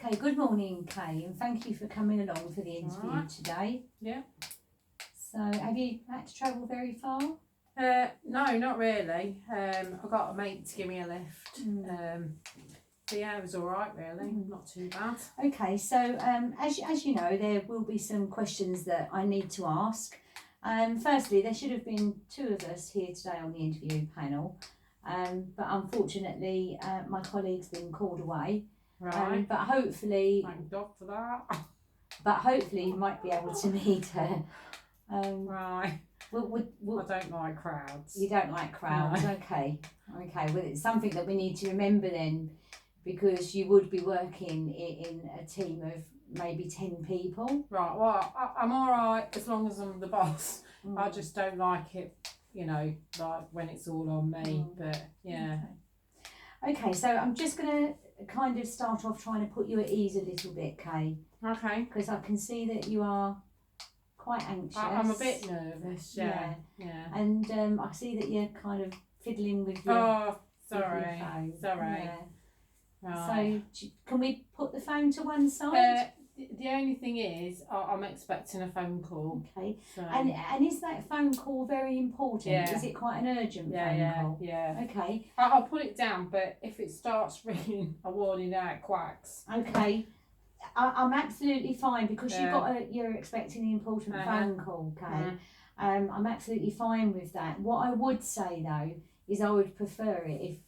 Okay, good morning, Kay, and thank you for coming along for the interview today. Yeah. So, have you had to travel very far? No, not really. I got a mate to give me a lift. But yeah, it was all right, really. Not too bad. Okay, so as you know, there will be some questions that I need to ask. Firstly, there should have been two of us here today on the interview panel, but unfortunately, my colleague's been called away. Right. But hopefully, Thank God for that. But hopefully, you might be able to meet her. Right. I don't like crowds. You don't like crowds, no. Okay. Well, it's something that we need to remember then, because you would be working in a team of maybe 10 people. Right, well, I'm all right as long as I'm the boss. I just don't like it, like when it's all on me, but yeah. Okay, so I'm just going to kind of start off trying to put you at ease a little bit, Kay. Okay. Because I can see that you are quite anxious. I'm a bit nervous, yeah. And I see that you're kind of fiddling with your sorry. With your phone. Sorry. Yeah. Right. So can we put the phone to one side? The only thing is, I'm expecting a phone call. Okay. So. And is that phone call very important? Yeah. Is it quite an urgent phone call? Yeah. Okay. I'll put it down, but if it starts ringing, I warn you now, it quacks. Okay. I'm absolutely fine, because you're expecting an important phone call, okay? I'm absolutely fine with that. What I would say though is I would prefer it if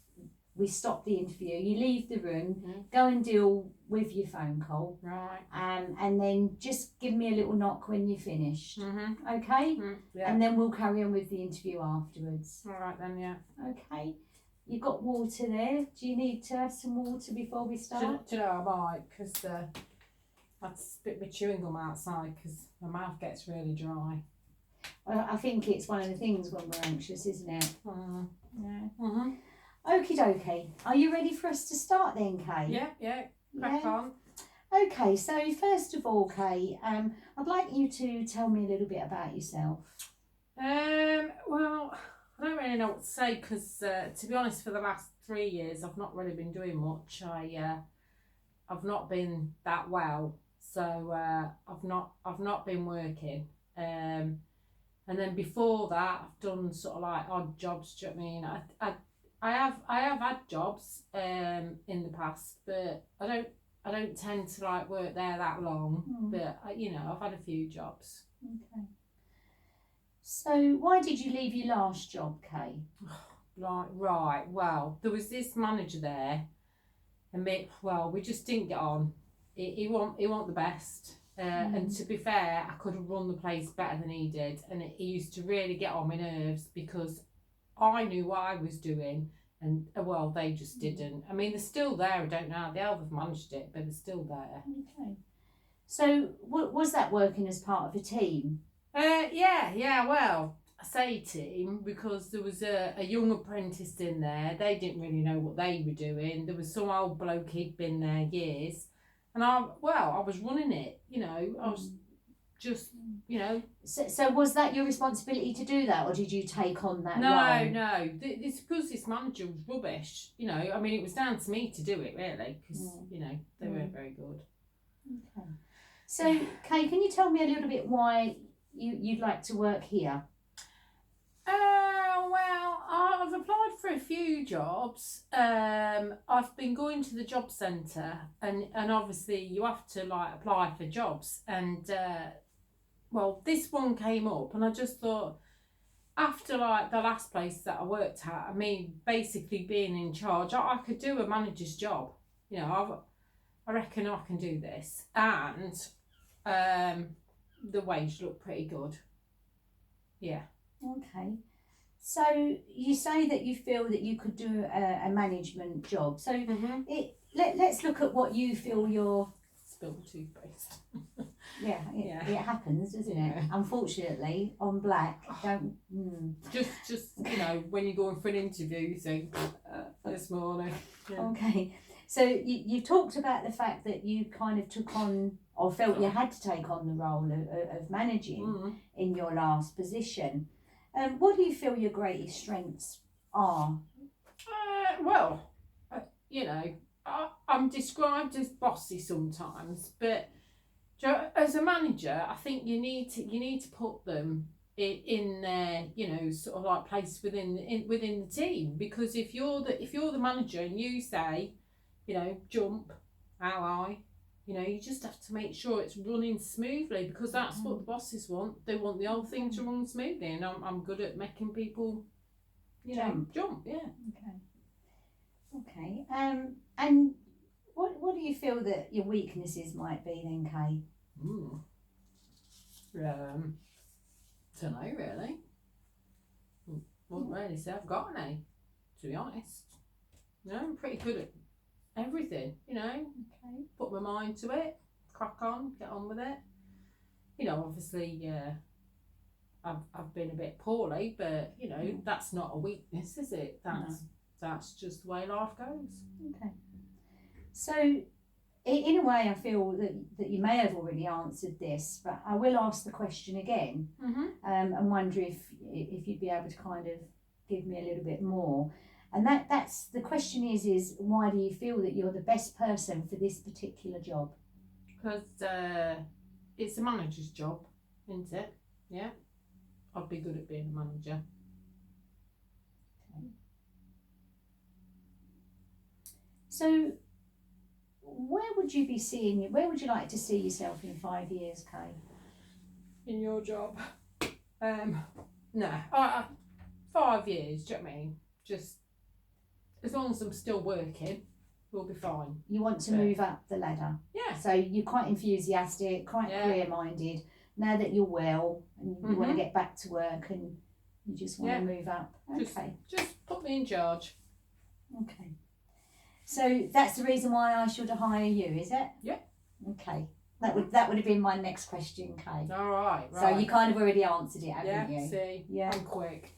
we stop the interview, you leave the room, go and deal with your phone call, right? And then just give me a little knock when you're finished, okay? Yeah. And then we'll carry on with the interview afterwards. All right then, yeah. Okay. You've got water there. Do you need to have some water before we start? Do you know, I might, because I'd spit my chewing gum outside because my mouth gets really dry. Well, I think it's one of the things when we're anxious, isn't it? Yeah. Okie dokie. Are you ready for us to start then, Kay? Yeah. Crack on. Okay, so first of all, Kay, I'd like you to tell me a little bit about yourself. Well, I don't really know what to say, because to be honest, for the last 3 years I've not really been doing much. I've not been that well, so I've not been working. And then before that, I've done sort of like odd jobs. Do you know what I mean? I have had jobs in the past, but I don't tend to like work there that long. But I've had a few jobs. Okay. So why did you leave your last job, Kay? Right. Well, there was this manager there, and we just didn't get on. He wasn't the best. And to be fair, I could have run the place better than he did, and he used to really get on my nerves because I knew what I was doing, and they just didn't. I mean, they're still there. I don't know how they've managed it, but they're still there. Okay. So was that working as part of a team? Yeah. Well, I say team because there was a young apprentice in there. They didn't really know what they were doing. There was some old bloke, he'd been there years. And I was running it, I was just, So was that your responsibility to do that, or did you take on that role? No. It's because this manager was rubbish, I mean, it was down to me to do it, really, because, they weren't very good. Okay. So, Kay, can you tell me a little bit why you'd like to work here? Well, I've applied for a few jobs. I've been going to the job centre, and obviously you have to like apply for jobs, and this one came up, and I just thought, after like the last place that I worked at, I mean, basically being in charge, I could do a manager's job. I reckon I can do this, and the wage looked pretty good. Yeah. Okay. So you say that you feel that you could do a management job. So let's look at what you feel your... Spilled toothpaste. It happens, doesn't it? Unfortunately, on black, don't... Just when you're going for an interview, you think, this morning. Yeah. Okay. So you talked about the fact that you kind of took on, or felt you had to take on the role of managing in your last position. What do you feel your greatest strengths are? I'm described as bossy sometimes, but as a manager, I think you need to put them in their, you know, sort of like place within the team, because if you're the manager and you say, you know, jump, how high, you know, you just have to make sure it's running smoothly, because that's what the bosses want. They want the whole thing to run smoothly, and I'm good at making people, you know, jump. Yeah. Okay. And what do you feel that your weaknesses might be then, Kay? Don't know really. Wouldn't really say I've got any, to be honest. No, I'm pretty good at everything, you know. Okay. Put my mind to it, crack on, get on with it. You know, obviously, I've been a bit poorly, but you know, that's not a weakness, is it? That's just the way life goes. Okay. So, in a way, I feel that you may have already answered this, but I will ask the question again, and wonder if you'd be able to kind of give me a little bit more. And that's the question is why do you feel that you're the best person for this particular job? Because it's a manager's job, isn't it? Yeah, I'd be good at being a manager. Okay. So, where would you like to see yourself in 5 years, Kay? In your job? No, 5 years, do you know what I mean? Just as long as I'm still working, we'll be fine. You want to move up the ladder? Yeah. So you're quite enthusiastic, quite career-minded. Now that you're well and you want to get back to work and you just want to move up. Okay. Just put me in charge. Okay. So that's the reason why I should hire you, is it? Yeah. Okay. That would have been my next question, Kay. All right. So you kind of already answered it, haven't you? See. Yeah. I'm quick.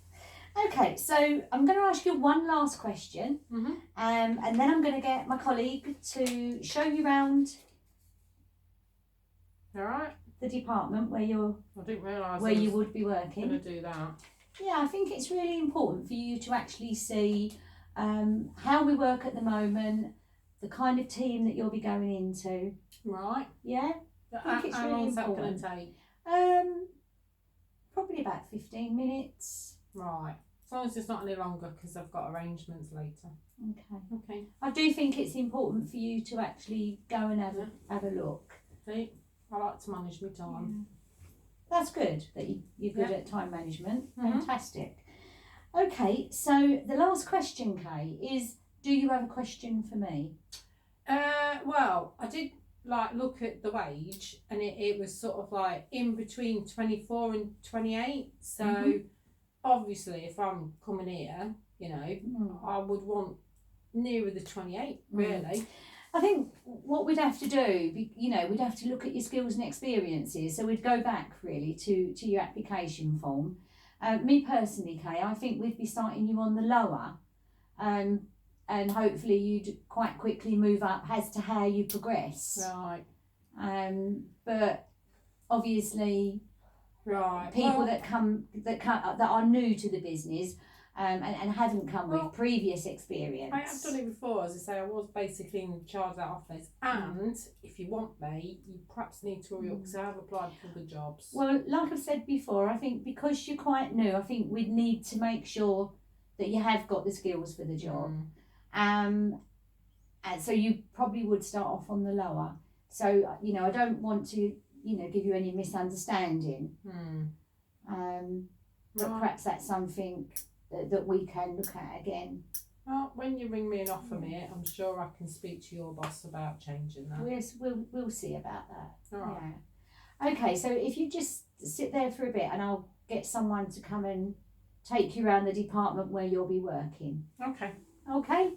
Okay, so I'm going to ask you one last question, and then I'm going to get my colleague to show you around. All right. The department where I didn't realise where you would be working. Going to do that. Yeah, I think it's really important for you to actually see how we work at the moment, the kind of team that you'll be going into. Right. Yeah. I think it's how really long is that important. going to take? Probably about 15 minutes. Right. As long as it's not any longer, because I've got arrangements later. Okay. I do think it's important for you to actually go and have a look. See, I like to manage my time. Yeah. That's good that you're good at time management. Fantastic. Okay, so the last question, Kay, is do you have a question for me? Well, I did look at the wage, and it was sort of like in between 24 and 28. So obviously, if I'm coming here, you know, I would want nearer the 28, really. I think what we'd have to do, you know, we'd have to look at your skills and experiences. So we'd go back really to your application form. Me personally, Kay, I think we'd be starting you on the lower, and hopefully you'd quite quickly move up as to how you progress. Right. But obviously, right, people that are new to the business and haven't come with previous experience. I have done it before, as I say. I was basically in charge of that office, and if you want me, you perhaps need to hurry up, because I have applied for the jobs. Well, like I've said before, I think because you're quite new, I think we'd need to make sure that you have got the skills for the job. And so you probably would start off on the lower. So, you know, I don't want to, you know, give you any misunderstanding. But perhaps that's something that we can look at again. Well, when you ring me and offer me it, I'm sure I can speak to your boss about changing that. We'll see about that. All right. Yeah. Okay, so if you just sit there for a bit and I'll get someone to come and take you around the department where you'll be working. Okay. Okay?